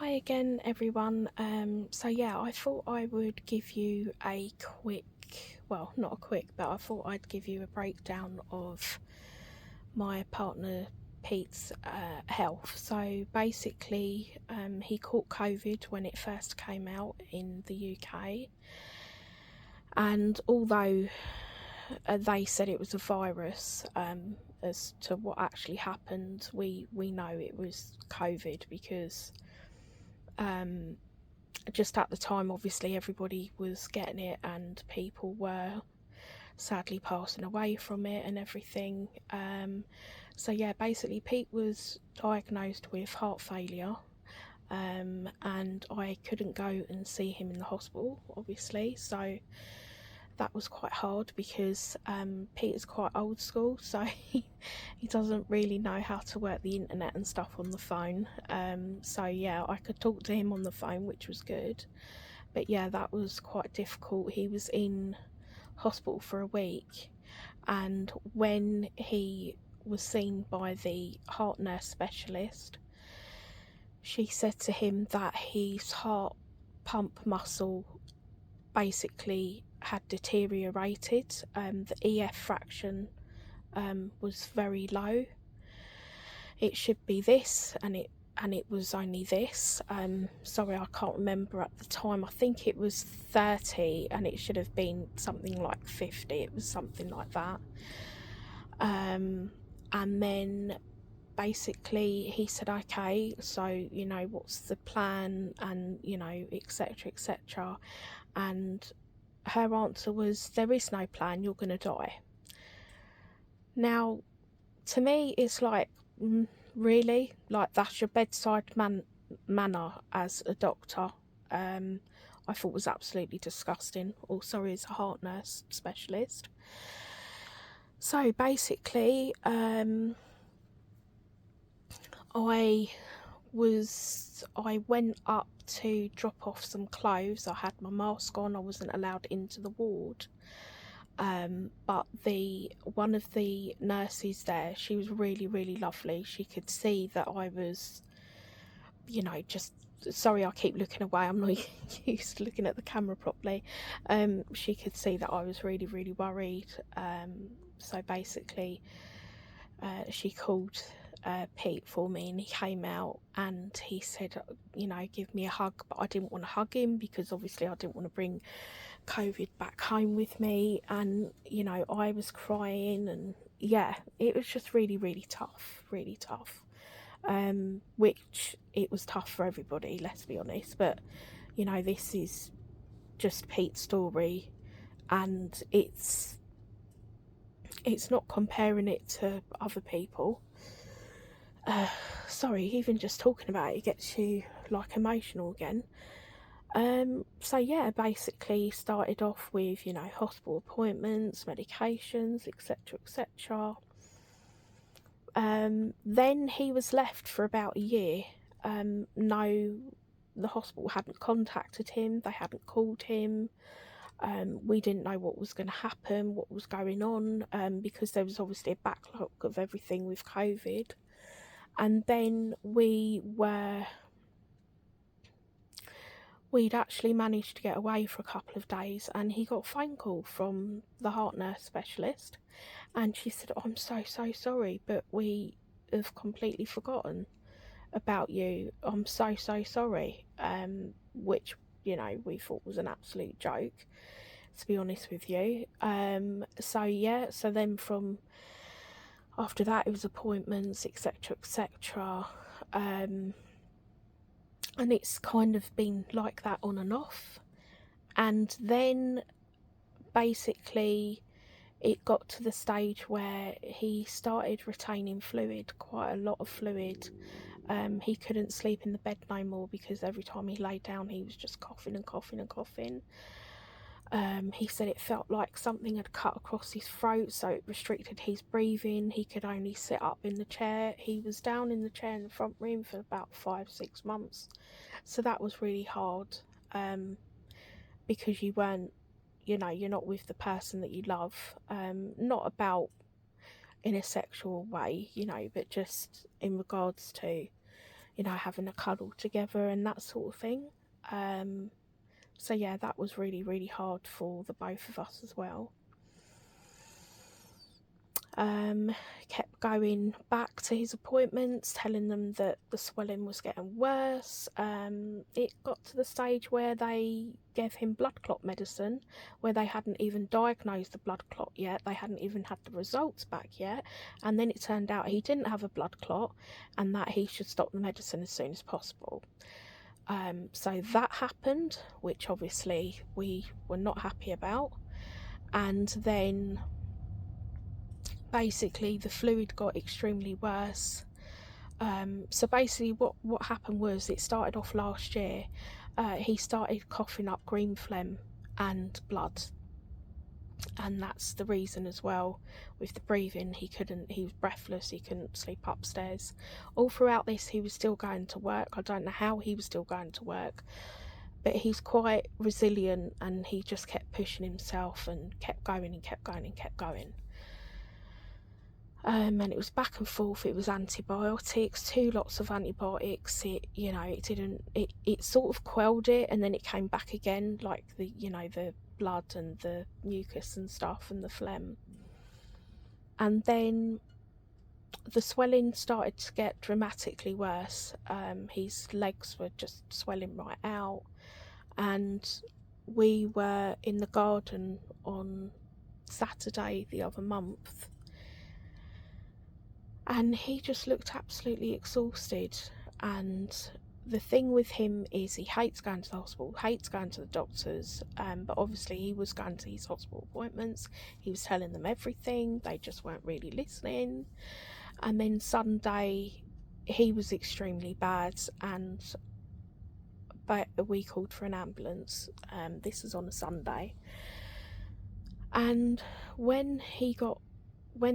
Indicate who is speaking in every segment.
Speaker 1: Hi again, everyone. So yeah, I thought I would give you a quick, well, not a quick, but I thought I'd give you a breakdown of my partner Pete's health. So basically, he caught COVID when it first came out in the UK, and although they said it was a virus, as to what actually happened, we know it was COVID because. Um, just at the time, obviously, everybody was getting it, and people were sadly passing away from it and everything. So, yeah, basically, Pete was diagnosed with heart failure, and I couldn't go and see him in the hospital, obviously. So, that was quite hard because Pete is quite old school, so he doesn't really know how to work the internet and stuff on the phone. So, yeah, I could talk to him on the phone, which was good. But yeah, that was quite difficult. He was in hospital for a week, and when he was seen by the heart nurse specialist, she said to him that his heart pump muscle basically had deteriorated. The EF fraction was very low. It should be this, and it was only this. Sorry, I can't remember at the time. I think it was 30, and it should have been something like 50. It was something like that. And then basically he said, okay, so what's the plan, and etc., etc. And her answer was, there is no plan, you're going to die. Now, to me, it's like, really? Like, that's your bedside manner as a doctor? I thought was absolutely disgusting. Oh, sorry, as a heart nurse specialist. So basically, I went up to drop off some clothes. I had my mask on. I wasn't allowed into the ward. But one of the nurses there, she was really, really lovely. She could see that I was, just sorry, I keep looking away. I'm not used to looking at the camera properly. She could see that I was really, really worried. So basically, she called Pete for me, and he came out and he said, give me a hug. But I didn't want to hug him because obviously I didn't want to bring COVID back home with me. And I was crying, and yeah, it was just really, really tough, really tough. Which it was tough for everybody, let's be honest. But this is just Pete's story, and it's not comparing it to other people. Sorry, even just talking about it gets you like emotional again. So yeah, basically started off with hospital appointments, medications, etc., etc. Then he was left for about a year. No, the hospital hadn't contacted him. They hadn't called him. We didn't know what was going to happen, what was going on, because there was obviously a backlog of everything with COVID. And then we'd actually managed to get away for a couple of days, and he got a phone call from the heart nurse specialist, and she said, I'm so, so sorry, but we have completely forgotten about you. I'm so, so sorry. Which, we thought was an absolute joke, to be honest with you. So yeah, so then from after that, it was appointments, etc., etc. And it's kind of been like that on and off. And then basically it got to the stage where he started retaining fluid, quite a lot of fluid. He couldn't sleep in the bed no more because every time he lay down he was just coughing and coughing and coughing. He said it felt like something had cut across his throat, so it restricted his breathing. He could only sit up in the chair. He was down in the chair in the front room for about 5-6 months. So that was really hard, because you weren't, you're not with the person that you love. Not about in a sexual way, but just in regards to, having a cuddle together and that sort of thing. So yeah, that was really, really hard for the both of us as well. Kept going back to his appointments, telling them that the swelling was getting worse. It got to the stage where they gave him blood clot medicine, where they hadn't even diagnosed the blood clot yet. They hadn't even had the results back yet. And then it turned out he didn't have a blood clot and that he should stop the medicine as soon as possible. So that happened, which obviously we were not happy about. And then basically the fluid got extremely worse. So basically what happened was, it started off last year. He started coughing up green phlegm and blood, and that's the reason as well with the breathing. He was breathless, he couldn't sleep upstairs. All throughout this he was still going to work. I don't know how he was still going to work, but he's quite resilient and he just kept pushing himself and kept going and kept going and kept going. And it was back and forth. It was antibiotics, 2 lots of antibiotics. It sort of quelled it, and then it came back again, like the blood and the mucus and stuff and the phlegm. And then the swelling started to get dramatically worse. His legs were just swelling right out, and we were in the garden on Saturday the other month, and he just looked absolutely exhausted. And the thing with him is he hates going to the hospital, hates going to the doctors, but obviously he was going to his hospital appointments, he was telling them everything, they just weren't really listening. And then Sunday he was extremely bad, but we called for an ambulance. This was on a Sunday, and when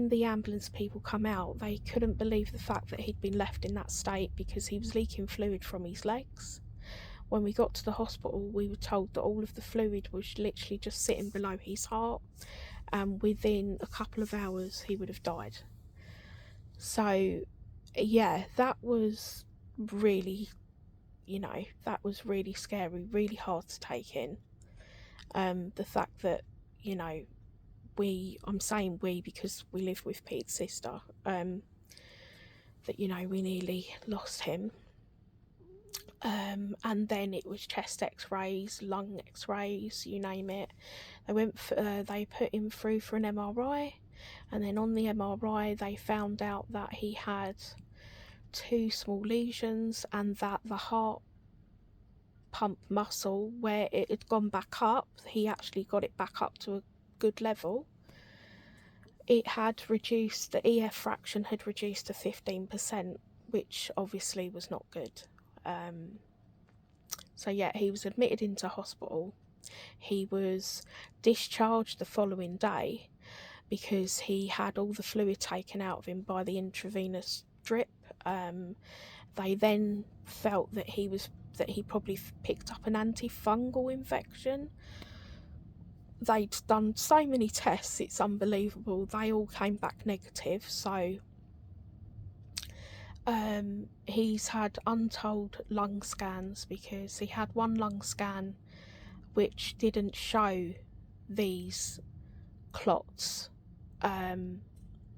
Speaker 1: the ambulance people come out, they couldn't believe the fact that he'd been left in that state, because he was leaking fluid from his legs. When we got to the hospital, we were told that all of the fluid was literally just sitting below his heart, and within a couple of hours he would have died. So yeah, that was really scary, really hard to take in. The fact that, I'm saying we because we live with Pete's sister, that we nearly lost him. And then it was chest x-rays, lung x-rays, you name it. They put him through for an MRI, and then on the MRI they found out that he had 2 small lesions, and that the heart pump muscle, where it had gone back up, he actually got it back up to a good level. It had reduced, the EF fraction had reduced to 15%, which obviously was not good. So yeah, he was admitted into hospital. He was discharged the following day because he had all the fluid taken out of him by the intravenous drip. They then felt that he probably picked up an antifungal infection. They'd done so many tests, it's unbelievable. They all came back negative. So he's had untold lung scans, because he had one lung scan which didn't show these clots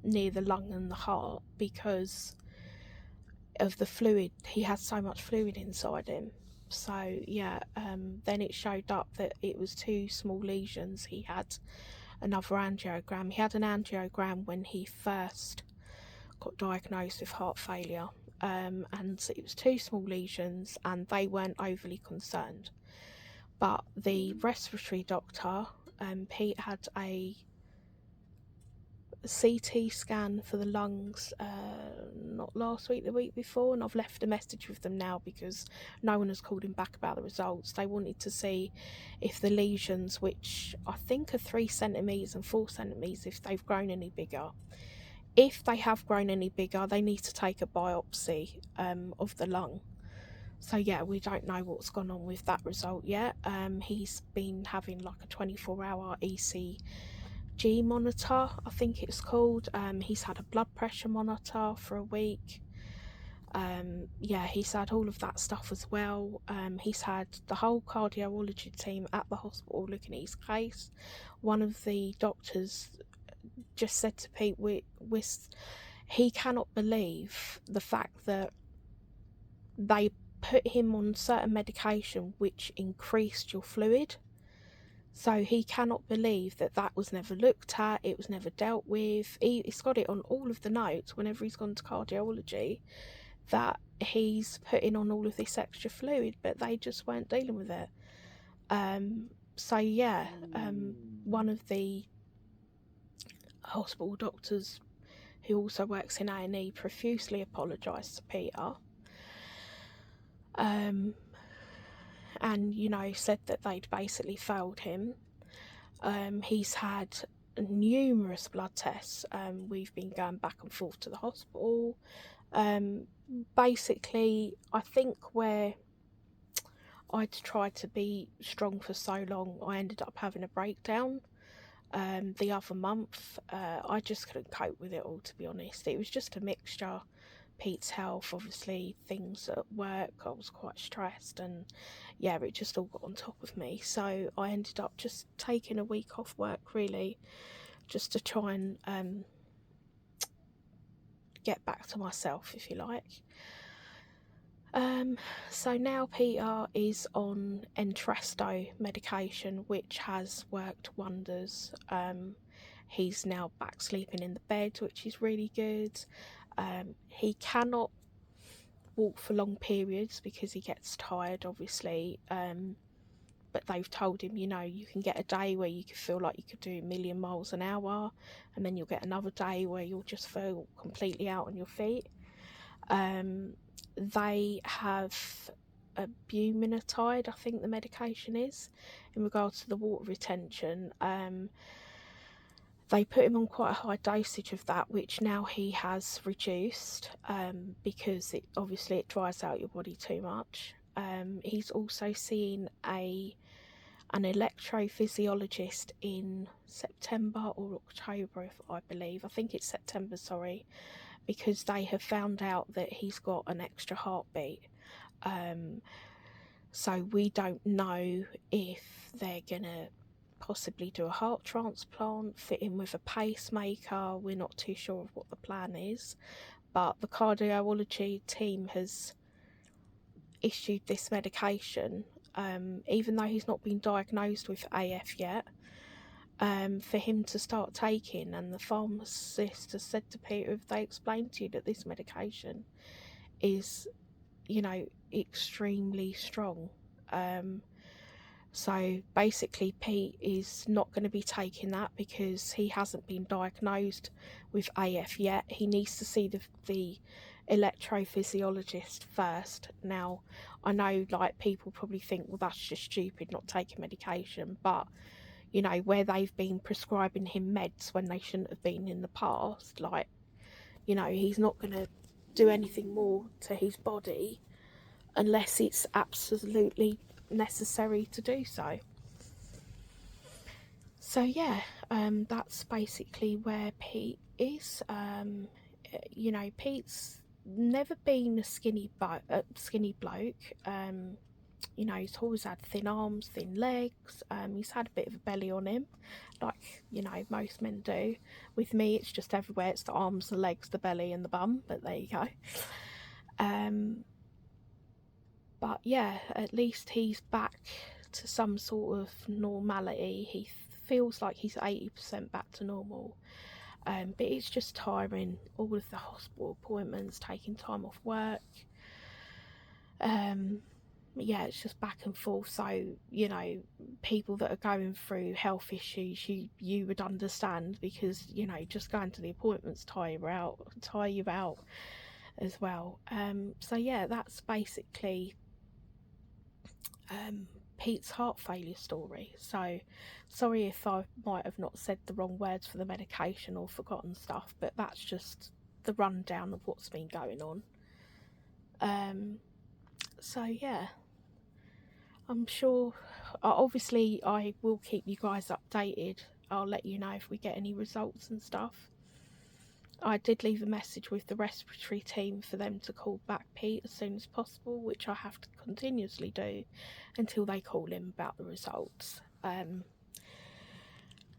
Speaker 1: near the lung and the heart, because of the fluid. He had so much fluid inside him. So yeah, then it showed up that it was 2 small lesions. He had another angiogram. He had an angiogram when he first got diagnosed with heart failure, and it was 2 small lesions, and they weren't overly concerned. But the respiratory doctor, Pete had a CT scan for the lungs, not last week, the week before, and I've left a message with them now because no one has called him back about the results. They wanted to see if the lesions, which I think are 3 centimetres and 4 centimetres, if they've grown any bigger. If they have grown any bigger, they need to take a biopsy of the lung. So yeah, we don't know what's gone on with that result yet. He's been having like a 24-hour ECG monitor, I think it's called. He's had a blood pressure monitor for a week. Yeah, he's had all of that stuff as well. He's had the whole cardiology team at the hospital looking at his case. One of the doctors just said to Pete, he cannot believe the fact that they put him on certain medication which increased your fluid. So he cannot believe that that was never looked at, it was never dealt with. He's got it on all of the notes whenever he's gone to cardiology that he's putting on all of this extra fluid, but they just weren't dealing with it. So yeah, one of the hospital doctors who also works in A&E profusely apologised to Peter, and said that they'd basically failed him. He's had numerous blood tests. We've been going back and forth to the hospital. Basically, I think where I'd tried to be strong for so long, I ended up having a breakdown the other month. I just couldn't cope with it all, to be honest. It was just a mixture. Pete's health, obviously, things at work, I was quite stressed, and yeah, it just all got on top of me. So I ended up just taking a week off work, really, just to try and get back to myself, if you like. So now Peter is on Entresto medication, which has worked wonders. He's now back sleeping in the bed, which is really good. He cannot walk for long periods because he gets tired, obviously. But they've told him, you can get a day where you can feel like you could do a million miles an hour, and then you'll get another day where you'll just feel completely out on your feet. They have a bumetanide, I think the medication is, in regards to the water retention. They put him on quite a high dosage of that, which now he has reduced because it dries out your body too much. He's also seen an electrophysiologist in September or October, I believe. I think it's September, sorry, because they have found out that he's got an extra heartbeat. So we don't know if they're going to possibly do a heart transplant, fit in with a pacemaker. We're not too sure of what the plan is, but the cardiology team has issued this medication, even though he's not been diagnosed with AF yet, for him to start taking. And the pharmacist has said to Peter, if they explain to you that this medication is, extremely strong, so basically Pete is not going to be taking that because he hasn't been diagnosed with AF yet. He needs to see the electrophysiologist first. Now, I know people probably think, well, that's just stupid not taking medication, but where they've been prescribing him meds when they shouldn't have been in the past, he's not going to do anything more to his body unless it's absolutely necessary to do so. So yeah, that's basically where Pete is. Pete's never been a skinny bloke. He's always had thin arms, thin legs. He's had a bit of a belly on him, like most men do. With me, it's just everywhere. It's the arms, the legs, the belly, and the bum. But there you go. But yeah, at least he's back to some sort of normality. He feels like he's 80% back to normal. But it's just tiring. All of the hospital appointments, taking time off work. Yeah, it's just back and forth. So, people that are going through health issues, you would understand, because, just going to the appointments tire you out as well. So yeah, that's basically Pete's heart failure story. So sorry if I might have not said the wrong words for the medication or forgotten stuff, but that's just the rundown of what's been going on. So yeah, I'm sure, obviously I will keep you guys updated. I'll let you know if we get any results and stuff. I did leave a message with the respiratory team for them to call back Pete as soon as possible, which I have to continuously do until they call him about the results.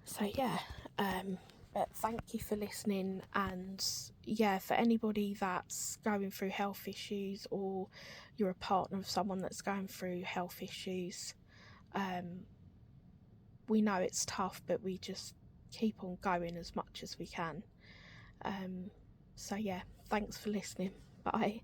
Speaker 1: So yeah, but thank you for listening, and yeah, for anybody that's going through health issues, or you're a partner of someone that's going through health issues, we know it's tough, but we just keep on going as much as we can. So yeah, thanks for listening. Bye.